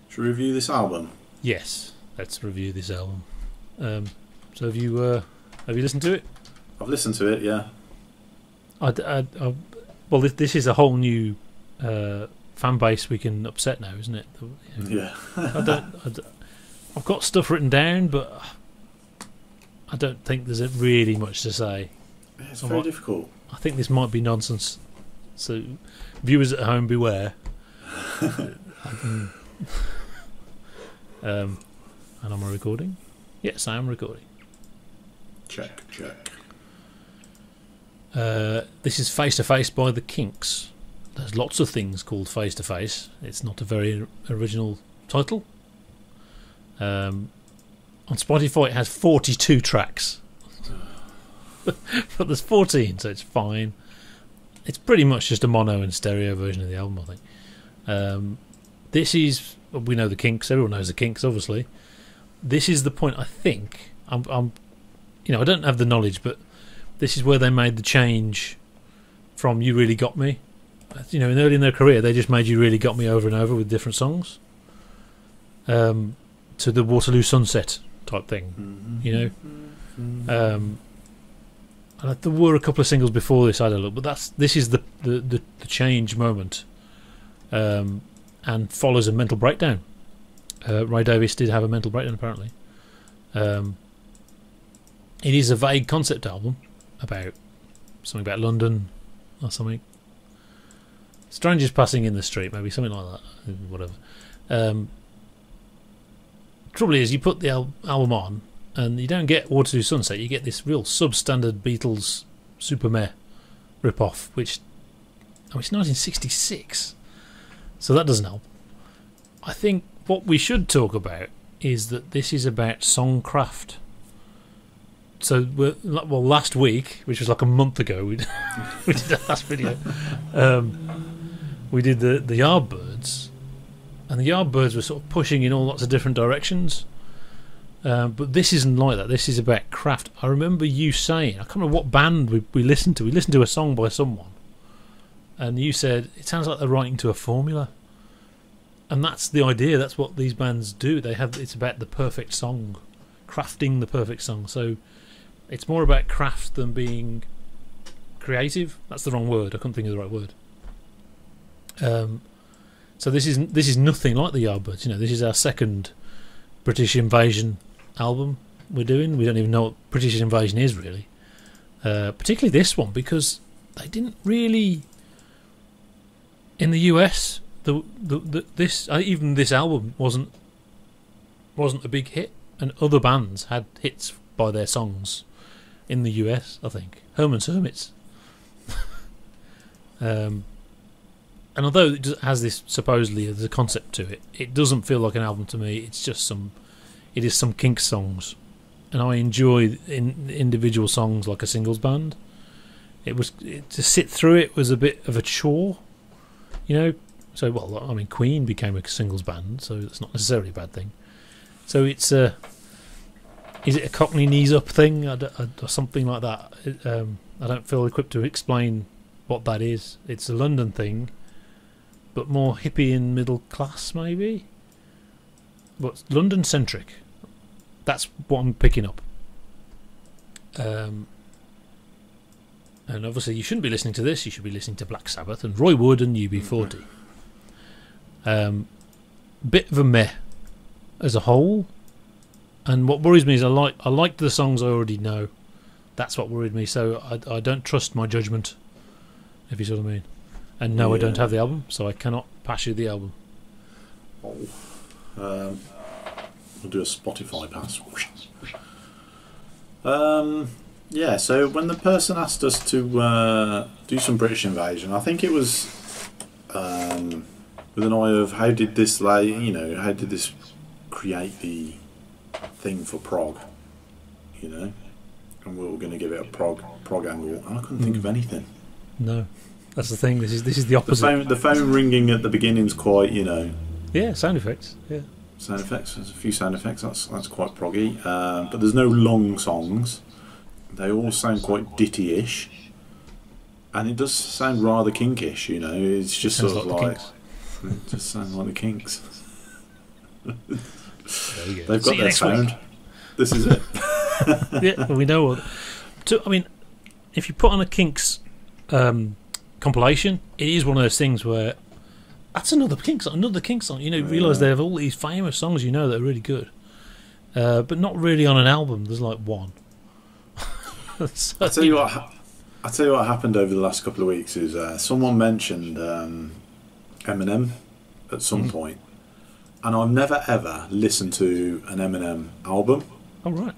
Should we review this album? Yes, let's review this album. So have you listened to it? I've listened to it, yeah. Well, this is a whole new fan base we can upset now, isn't it? Yeah. I've got stuff written down, but I don't think there's really much to say. It's very difficult. I think this might be nonsense. So, viewers at home, beware. And am I recording? Yes, I am recording. Check. This is Face to Face by the Kinks. There's lots of things called Face to Face. It's not a very original title. On Spotify it has 42 tracks. But there's 14, so it's fine. It's pretty much just a mono and stereo version of the album, I think. This is, we know the Kinks, everyone knows the Kinks, obviously. This is the point, I think, I don't have the knowledge, but this is where they made the change from You Really Got Me. Early in their career, they just made You Really Got Me over and over with different songs. To the Waterloo Sunset type thing, And there were a couple of singles before this, I had a look, but this is the change moment, and follows a mental breakdown. Ray Davies did have a mental breakdown, apparently. It is a vague concept album about something about London or something. Strangers passing in the street, maybe something like that. Whatever. Trouble is, you put the album on, and you don't get Waterloo Sunset. You get this real substandard Beatles super meh rip-off, which it's 1966, so that doesn't help. I think what we should talk about is that this is about songcraft. So, last week, which was like a month ago, we did that last video. We did the Yardbirds, and the Yardbirds were sort of pushing in all lots of different directions. But this isn't like that. This is about craft. I remember you saying, I can't remember what band we listened to. We listened to a song by someone, and you said it sounds like they're writing to a formula. And that's the idea. That's what these bands do. It's about the perfect song, crafting the perfect song. So it's more about craft than being creative. That's the wrong word. I couldn't think of the right word. So this is nothing like the Yardbirds. This is our second British Invasion album we're doing. We don't even know what British Invasion is really. Particularly this one, because they didn't really in the US. Even this album wasn't a big hit, and other bands had hits by their songs in the US. I think Herman's Hermits. And although it has this supposedly as a concept to it, it doesn't feel like an album to me. It's just it is some Kinks songs, and I enjoy individual songs like a singles band. To sit through it was a bit of a chore, So, Queen became a singles band, so it's not necessarily a bad thing. So it's is it a Cockney knees up thing or something like that? I don't feel equipped to explain what that is. It's a London thing, but more hippie and middle class, maybe. But London centric. That's what I'm picking up. And obviously, you shouldn't be listening to this. You should be listening to Black Sabbath and Roy Wood and UB40. Bit of a meh as a whole, and what worries me is I liked the songs I already know. That's what worried me. So I don't trust my judgment, if you see what I mean. And no, yeah. I don't have the album, so I cannot pass you the album. We'll do a Spotify pass. Yeah. So when the person asked us to do some British Invasion, I think it was with an eye of how did this create the thing for prog, and we were going to give it a prog angle, and I couldn't think of anything. No, that's the thing. This is the opposite. The phone ringing at the beginning's quite, Yeah, sound effects. Yeah, sound effects. There's a few sound effects. That's quite proggy. But there's no long songs. They all sound quite ditty-ish, and it does sound rather kinkish. It's just sort of like. It just sounds like the Kinks. There you go. They've got their sound. This is it. Yeah, well, we know what. I mean, if you put on a Kinks compilation, it is one of those things where that's another Kinks song. You realise they have all these famous songs. That are really good, but not really on an album. There's like one. So, I'll tell you what happened over the last couple of weeks is someone mentioned Eminem at some point, and I've never ever listened to an Eminem album. Oh right.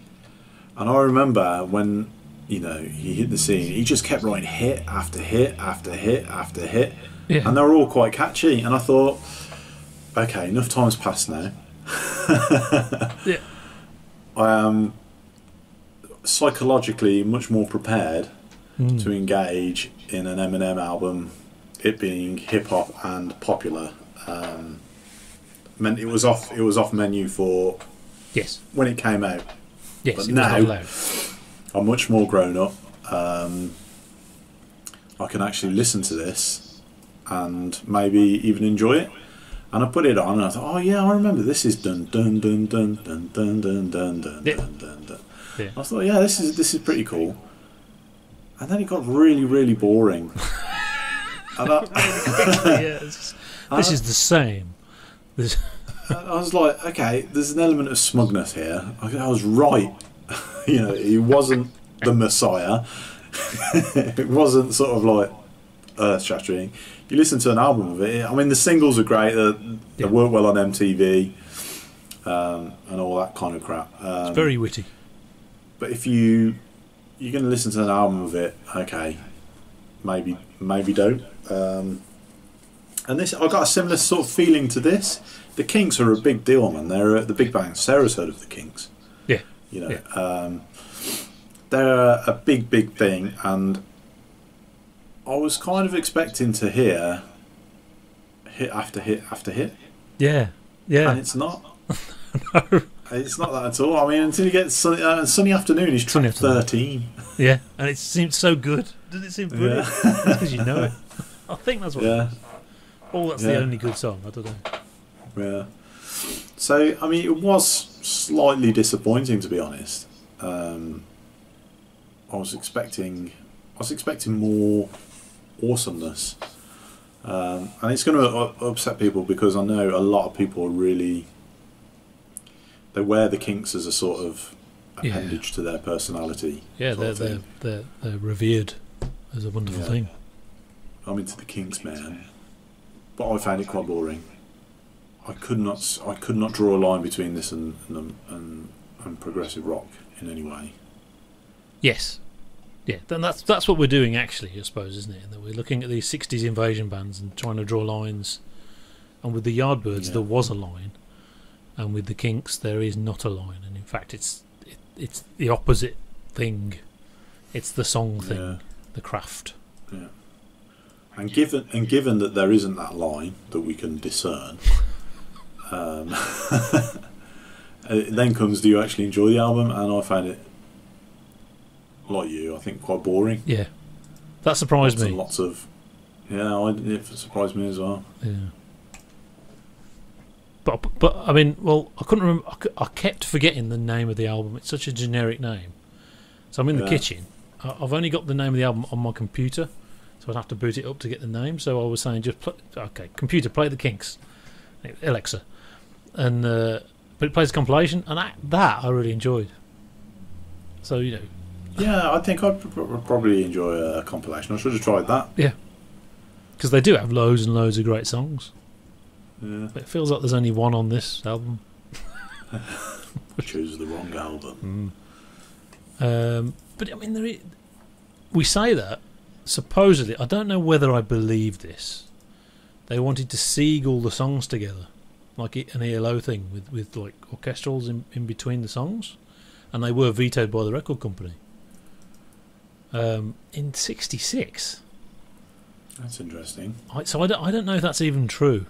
And I remember when he hit the scene, he just kept writing hit after hit after hit after hit, and they were all quite catchy. And I thought, okay, enough time's passed now. Yeah. I am psychologically much more prepared to engage in an Eminem album, it being hip hop and popular. Meant it was off menu for when it came out. Yes, but it now was not allowed. I'm much more grown up. I can actually listen to this and maybe even enjoy it. And I put it on and I thought, oh yeah, I remember this is dun dun dun dun dun dun dun dun dun dun dun. Yeah. I thought, yeah, this is pretty cool. And then it got really, really boring. And this is the same. I was like, okay, there's an element of smugness here. I was right. He wasn't the Messiah. It wasn't sort of like earth-shattering. You listen to an album of it. I mean, the singles are great. They work well on MTV and all that kind of crap. It's very witty. But if you're going to listen to an album of it, okay, maybe don't. And this, I got a similar sort of feeling to this. The Kinks are a big deal, man. They're at the Big Bang. Sarah's heard of the Kinks. Yeah. They're a big, big thing, and I was kind of expecting to hear hit after hit after hit. Yeah. And it's not. No. It's not that at all. I mean, until you get Sunny Afternoon is track 13. Yeah, and it seems so good. Doesn't it seem brilliant? That's because you know it. I think that's what it is. Oh, that's the only good song. I don't know. Yeah. So, I mean, it was slightly disappointing, to be honest. I was expecting more awesomeness. And it's going to upset people because I know a lot of people really... They wear the Kinks as a sort of appendage to their personality. Yeah, they're revered as a wonderful thing. I'm into the Kinks, man, but I found it quite boring. I could not draw a line between this and progressive rock in any way. Yes, yeah. Then that's what we're doing actually, I suppose, isn't it? That we're looking at these '60s invasion bands and trying to draw lines. And with the Yardbirds, there was a line. And with the Kinks, there is not a line, and in fact, it's the opposite thing. It's the song thing, the craft. Yeah. And given that there isn't that line that we can discern, it then comes, do you actually enjoy the album? And I found it, like you, I think quite boring. Yeah, that surprised me. Lots of, it surprised me as well. Yeah. But I mean, well, I couldn't remember. I kept forgetting the name of the album. It's such a generic name. So I'm in the kitchen. I've only got the name of the album on my computer, so I'd have to boot it up to get the name. So I was saying, computer, play the Kinks, Alexa, and but it plays a compilation, and that I really enjoyed. So Yeah, I think I'd probably enjoy a compilation. I should have tried that. Yeah, because they do have loads and loads of great songs. Yeah. It feels like there's only one on this album. Choose the wrong album. But I mean, we say that supposedly. I don't know whether I believe this. They wanted to siege all the songs together, like an ELO thing with like orchestrals in between the songs, and they were vetoed by the record company. In '66. That's interesting. So I don't know if that's even true.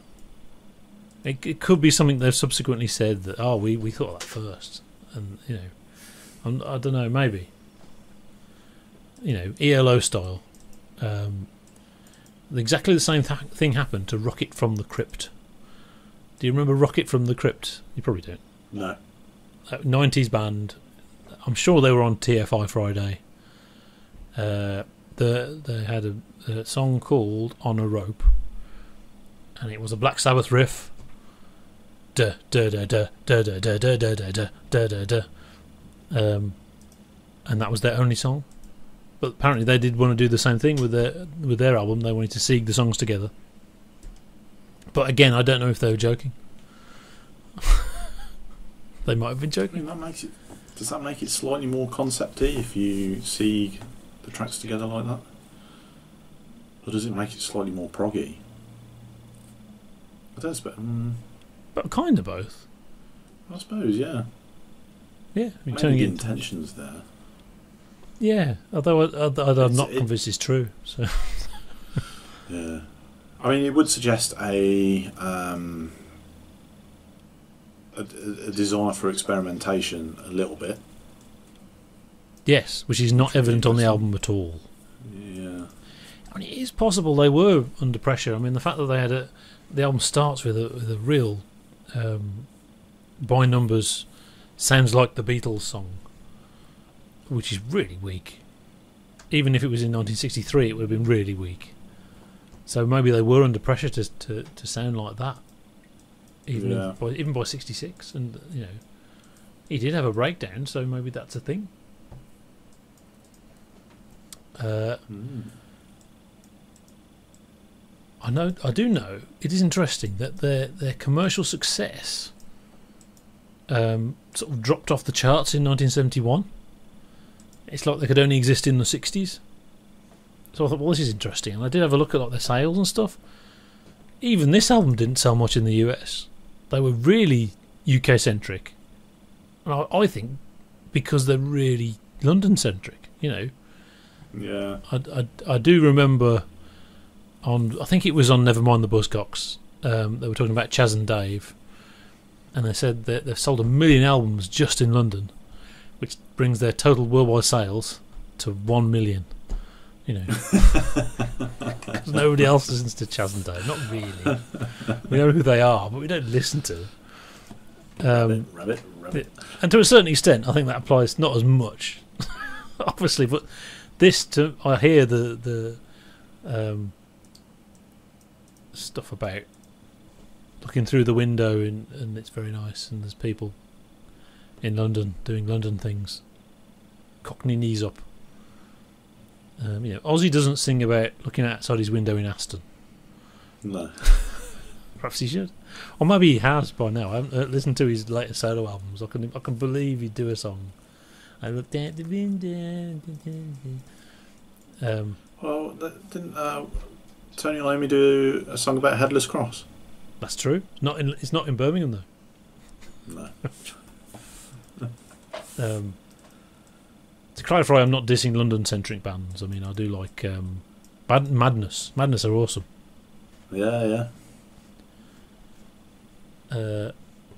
It could be something they've subsequently said that we thought of that first, and I don't know, maybe ELO style. Exactly the same thing happened to Rocket from the Crypt. Do you remember Rocket from the Crypt? You probably don't. No. 90s band. I'm sure they were on TFI Friday. They had a song called On a Rope, and it was a Black Sabbath riff. Da da da da da da da da da da da da da. And that was their only song. But apparently they did want to do the same thing with their album. They wanted to sieg the songs together. But again, I don't know if they were joking. They might have been joking. I mean, does that make it slightly more concept-y if you see the tracks together like that? Or does it make it slightly more proggy? I don't suppose. But kind of both. I suppose, yeah. Yeah, I mean, maybe the intention's there. Yeah, although I'm not convinced it's true. So. Yeah, I mean, it would suggest a desire for experimentation a little bit. Yes, which is not evident on the album at all. Yeah, I mean, it is possible they were under pressure. I mean, the fact that they had the album starts with a real by numbers, sounds like the Beatles song, which is really weak. Even if it was in 1963, it would have been really weak. So maybe they were under pressure to sound like that, even by 66. And you know, he did have a breakdown, so maybe that's a thing. I do know. It is interesting that their commercial success sort of dropped off the charts in 1971. It's like they could only exist in the 60s. So I thought, well, this is interesting. And I did have a look at like their sales and stuff. Even this album didn't sell much in the US. They were really UK centric. And I think because they're really London centric, you know. Yeah. I do remember I think it was on Nevermind the Buzzcocks. They were talking about Chaz and Dave, and they said that they've sold 1 million albums just in London, which brings their total worldwide sales to 1 million. You know, because nobody else listens to Chaz and Dave. Not really. We know who they are, but we don't listen to them. Rabbit. And to a certain extent, I think that applies not as much, obviously, but this. I hear the stuff about looking through the window and it's very nice, and there's people in London doing London things, cockney knees up. You know, Ozzy doesn't sing about looking outside his window in Aston. No. Perhaps he should, or maybe he has by now. I haven't listened to his latest solo albums. I can believe he'd do a song. I looked out the window. Well, didn't Tony Iommi do a song about Headless Cross? That's true. It's not in Birmingham though. No. To clarify, I'm not dissing London-centric bands. I mean, I do like Madness. Madness are awesome. Yeah.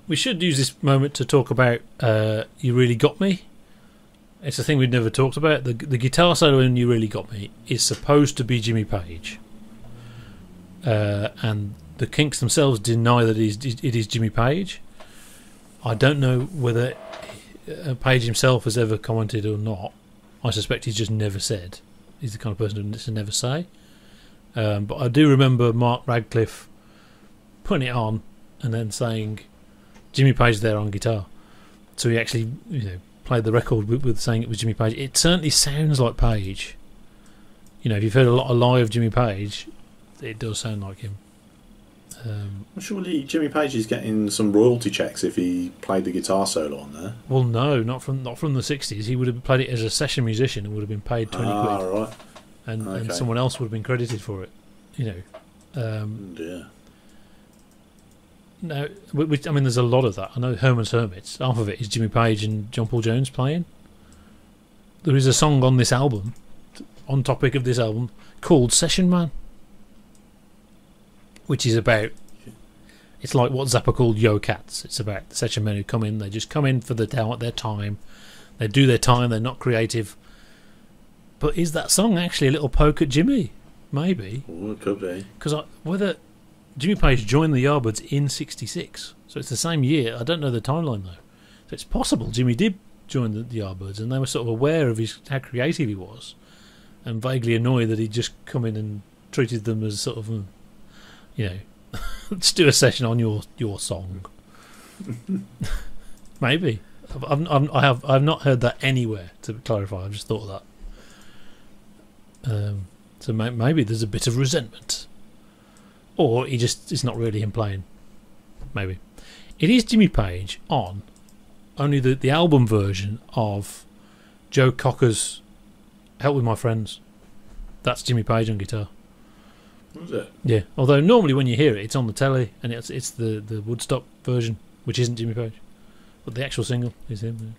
We should use this moment to talk about You Really Got Me. It's a thing we've never talked about. The guitar solo in You Really Got Me is supposed to be Jimmy Page. And the Kinks themselves deny that it is Jimmy Page. I don't know whether Page himself has ever commented or not. I suspect he's just never said. He's the kind of person who never say. But I do remember Mark Radcliffe putting it on and then saying Jimmy Page there on guitar. So he actually, played the record with saying it was Jimmy Page. It certainly sounds like Page. You know, if you've heard a lot of live Jimmy Page, it does sound like him. Well, surely Jimmy Page is getting some royalty checks if he played the guitar solo on there. Well, no, not from the 60s. He would have played it as a session musician and would have been paid 20 quid. Right. And someone else would have been credited for it. You know. Yeah. No, I mean, there's a lot of that. I know Herman's Hermits. Half of it is Jimmy Page and John Paul Jones playing. There is a song on this album, on topic of this album, called Session Man, which is about. It's like what Zappa called Yo Cats. It's about the session men who come in. They just come in for their time. They do their time. They're not creative. But is that song actually a little poke at Jimmy? Maybe. Oh, it could be. Because whether Jimmy Page joined the Yardbirds in '66, so it's the same year. I don't know the timeline though, so it's possible Jimmy did join the Yardbirds, and they were sort of aware of how creative he was, and vaguely annoyed that he'd just come in and treated them as sort of, let's do a session on your song. Maybe I've not heard that anywhere, to clarify. I've just thought of that. So maybe there's a bit of resentment, or it's not really him playing. Maybe it is Jimmy Page on only the album version of Joe Cocker's "Help With My Friends." That's Jimmy Page on guitar. Was it? Yeah. Although normally when you hear it, it's on the telly, and it's the Woodstock version, which isn't Jimmy Page, but the actual single is him.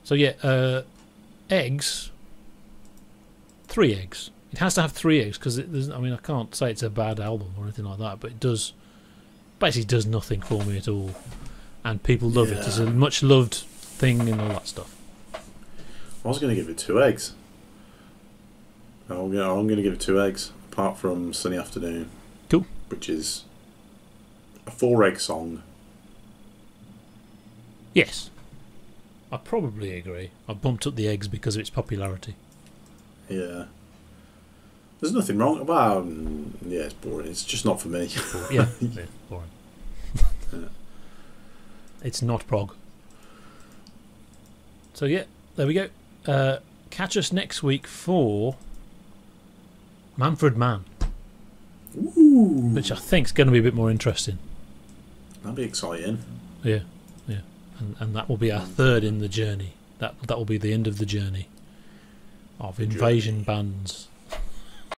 So yeah, eggs. 3 eggs. It has to have 3 eggs because I can't say it's a bad album or anything like that, but it basically does nothing for me at all, and people love it. It's a much loved thing and all that stuff. I was going to give it 2 eggs. I'm going to give it 2 eggs, apart from Sunny Afternoon. Cool. Which is a 4-egg song. Yes. I probably agree. I bumped up the eggs because of its popularity. Yeah. There's nothing wrong. Well, yeah, it's boring. It's just not for me. Yeah, boring. Yeah. It's not prog. So yeah, there we go. Catch us next week for Manfred Mann. Ooh. Which I think is going to be a bit more interesting. That'll be exciting. Yeah. And that will be our third in the journey. That will be the end of the journey of invasion bands.